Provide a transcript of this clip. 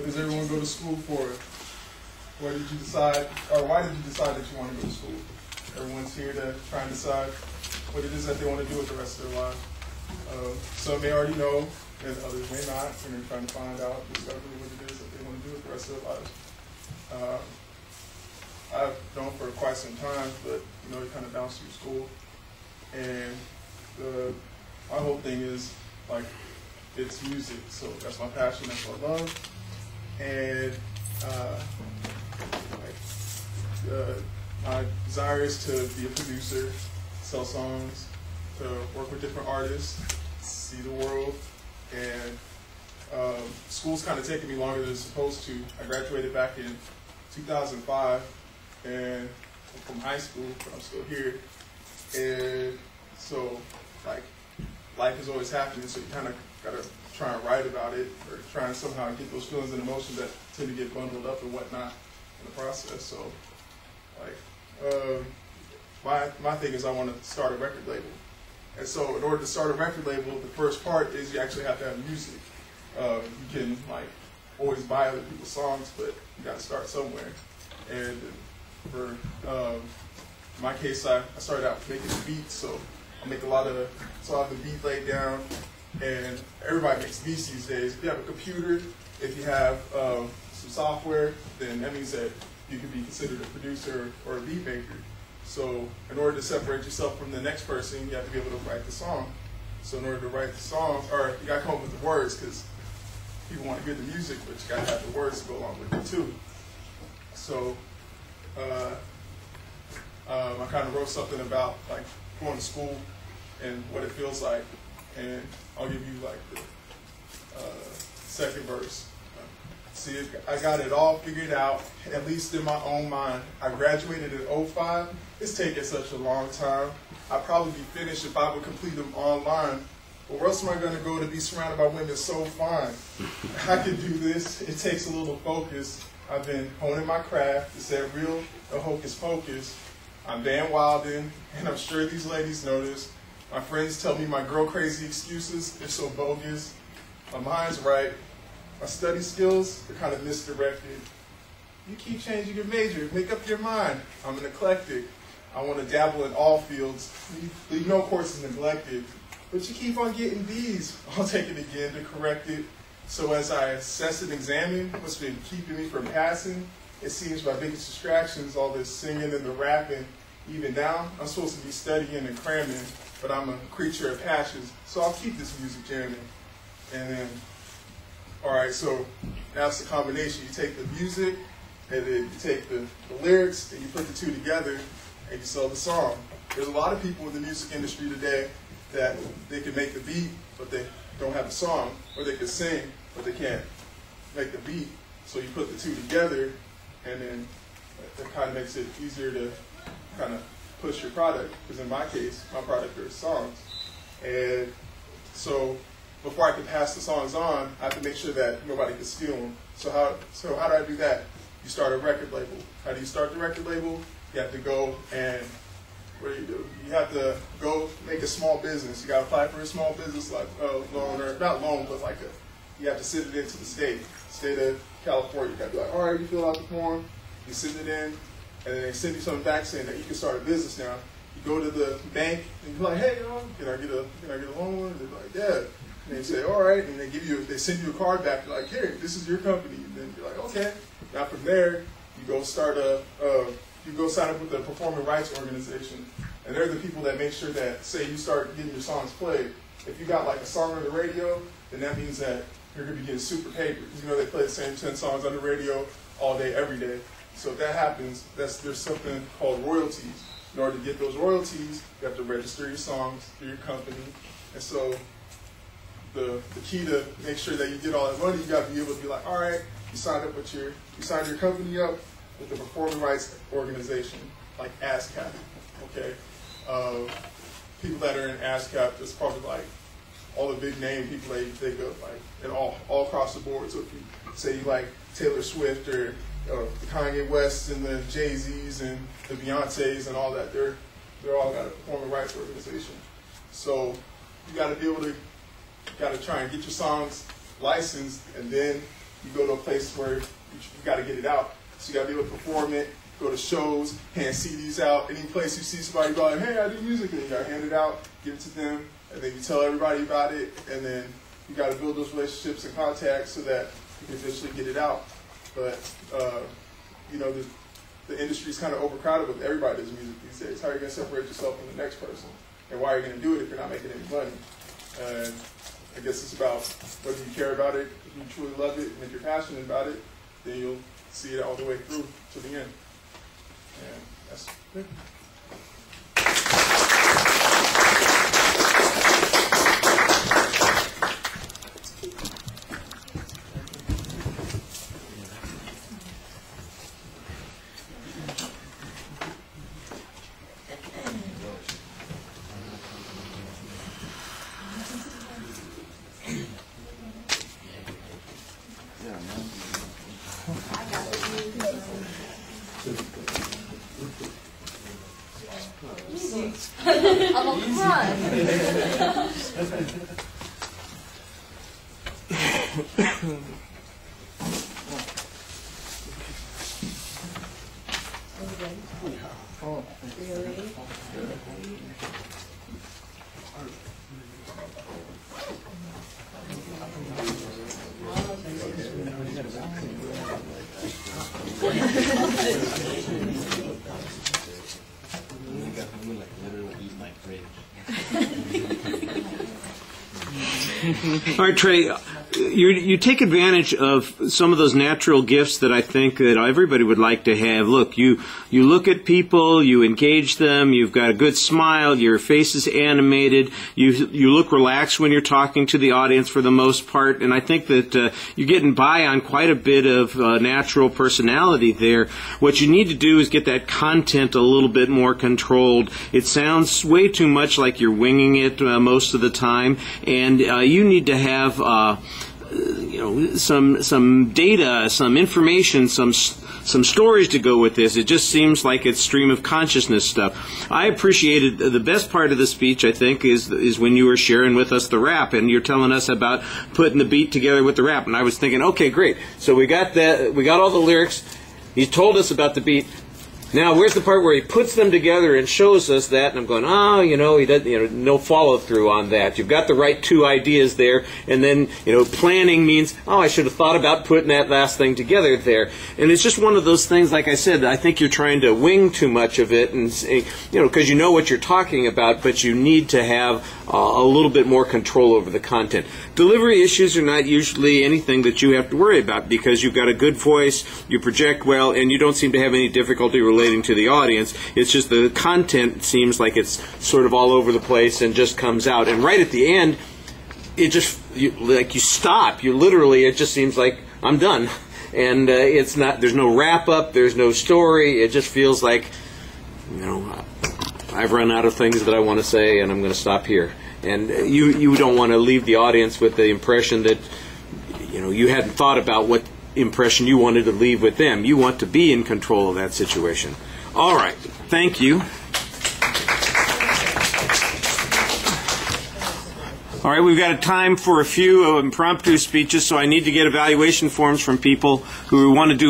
does everyone go to school for? What did you decide, or why did you decide that you want to go to school? Everyone's here to try and decide what it is that they want to do with the rest of their life. Some may already know, and others may not, and they're trying to find out, discover what it is that they want to do with the rest of their lives. I've known for quite some time, but you know, you kind of bounce through school, and my whole thing is like it's music, so that's my passion, that's what I love, and my desire is to be a producer, sell songs, to work with different artists, see the world, and school's kind of taken me longer than it's supposed to. I graduated back in 2005 and from high school, but I'm still here. And so, like, life is always happening, so you kind of got to try and write about it or try and somehow get those feelings and emotions that tend to get bundled up and whatnot in the process. So, like, my thing is I want to start a record label. And so in order to start a record label, the first part is you actually have to have music. You can, like, always buy other people's songs, but you got to start somewhere. And for my case, I started out making beats, so I make I have the beat laid down, and everybody makes beats these days. If you have a computer, if you have some software, then that means that you can be considered a producer or a beat maker. So in order to separate yourself from the next person, you have to be able to write the song. So in order to write the song, or you got to come up with the words, because people want to hear the music, but you got to have the words to go along with it too. So I kind of wrote something about like going to school and what it feels like, and I'll give you like the second verse. See, I got it all figured out, at least in my own mind. I graduated in '05. It's taken such a long time. I'd probably be finished if I would complete them online. But where else am I going to go to be surrounded by women so fine? I can do this. It takes a little focus. I've been honing my craft. It's that real, the hocus pocus. I'm Van Wilden, and I'm sure these ladies know this. My friends tell me my girl crazy excuses, they're so bogus. My mind's right. My study skills are kind of misdirected. You keep changing your major, make up your mind. I'm an eclectic. I want to dabble in all fields. Leave no courses neglected. But you keep on getting B's. I'll take it again to correct it. So as I assess and examine what's been keeping me from passing, it seems my biggest distraction is all this singing and the rapping. Even now, I'm supposed to be studying and cramming, but I'm a creature of passions, so I'll keep this music jamming. And then, all right, so that's the combination. You take the music, and then you take the lyrics, and you put the two together, and you sell the song. There's a lot of people in the music industry today that they can make the beat, but they don't have a song, or they can sing, but they can't make the beat. So you put the two together, and then that kind of makes it easier to kind of push your product. Because in my case, my product are songs. And so before I can pass the songs on, I have to make sure that nobody can steal them. So how do I do that? You start a record label. How do you start the record label? You have to go and, what do? You have to go make a small business. You got to apply for a small business like loan, or not loan, but like you have to send it into the state of California. You got to be like, all right, you fill out the form, you send it in, and then they send you something back saying that you can start a business now. You go to the bank and you're like, hey, can I get a loan? And they're like, yeah. And they say, all right, and they send you a card back. You're like, here, this is your company. And then you're like, okay. Now from there, you go sign up with the performing rights organization, and they're the people that make sure that, say you start getting your songs played. If you got like a song on the radio, then that means that you're gonna be getting super paid, because you know they play the same 10 songs on the radio all day, every day. So if that happens, there's something called royalties. In order to get those royalties, you have to register your songs through your company. And so the key to make sure that you get all that money, you got to be able to be like, all right, you signed your company up with the performing rights organization, like ASCAP. Okay, people that are in ASCAP, that's probably like all the big name people that you think of, like, and all across the board. So if you say you like Taylor Swift or the Kanye West and the Jay-Z's and the Beyoncés and all that, they're all got a performing rights organization. So you got to be able to try and get your songs licensed, and then you go to a place where you got to get it out. So you got to be able to perform it, go to shows, hand CDs out. Any place you see somebody going, hey, I do music, and you got to hand it out, give it to them, and then you tell everybody about it, and then you got to build those relationships and contacts so that you can eventually get it out. But, you know, the industry's kind of overcrowded with everybody does music these days. How are you going to separate yourself from the next person? And why are you going to do it if you're not making any money? And I guess it's about whether you care about it, if you truly love it, and if you're passionate about it, then you'll see it all the way through to the end. And that's it. Oh, come on. All right, Trey, you take advantage of some of those natural gifts that I think that everybody would like to have. Look, you look at people, you engage them, you've got a good smile, your face is animated, you look relaxed when you're talking to the audience for the most part, and I think that you're getting by on quite a bit of natural personality there. What you need to do is get that content a little bit more controlled. It sounds way too much like you're winging it most of the time, and you need to have some data, some information, some stories to go with this. It just seems like it's stream of consciousness stuff. I appreciated the best part of the speech, I think, is when you were sharing with us the rap, and you're telling us about putting the beat together with the rap. And I was thinking, okay, great. So we got all the lyrics. He's told us about the beat. Now, where's the part where he puts them together and shows us that? And I'm going, oh, he doesn't, no follow through on that. You've got the right two ideas there, and then, planning means, oh, I should have thought about putting that last thing together there. And it's just one of those things, like I said, I think you're trying to wing too much of it, and because you know what you're talking about, but you need to have a little bit more control over the content. Delivery issues are not usually anything that you have to worry about because you've got a good voice, you project well, and you don't seem to have any difficulty relating to the audience. It's just the content seems like it's sort of all over the place and just comes out. And right at the end, it just, you stop. It just seems like I'm done. And it's not, there's no wrap up, there's no story. It just feels like, I've run out of things that I want to say and I'm going to stop here. And you don't want to leave the audience with the impression that, you hadn't thought about what impression you wanted to leave with them. You want to be in control of that situation. All right. Thank you. All right, we've got a time for a few impromptu speeches, so I need to get evaluation forms from people who want to do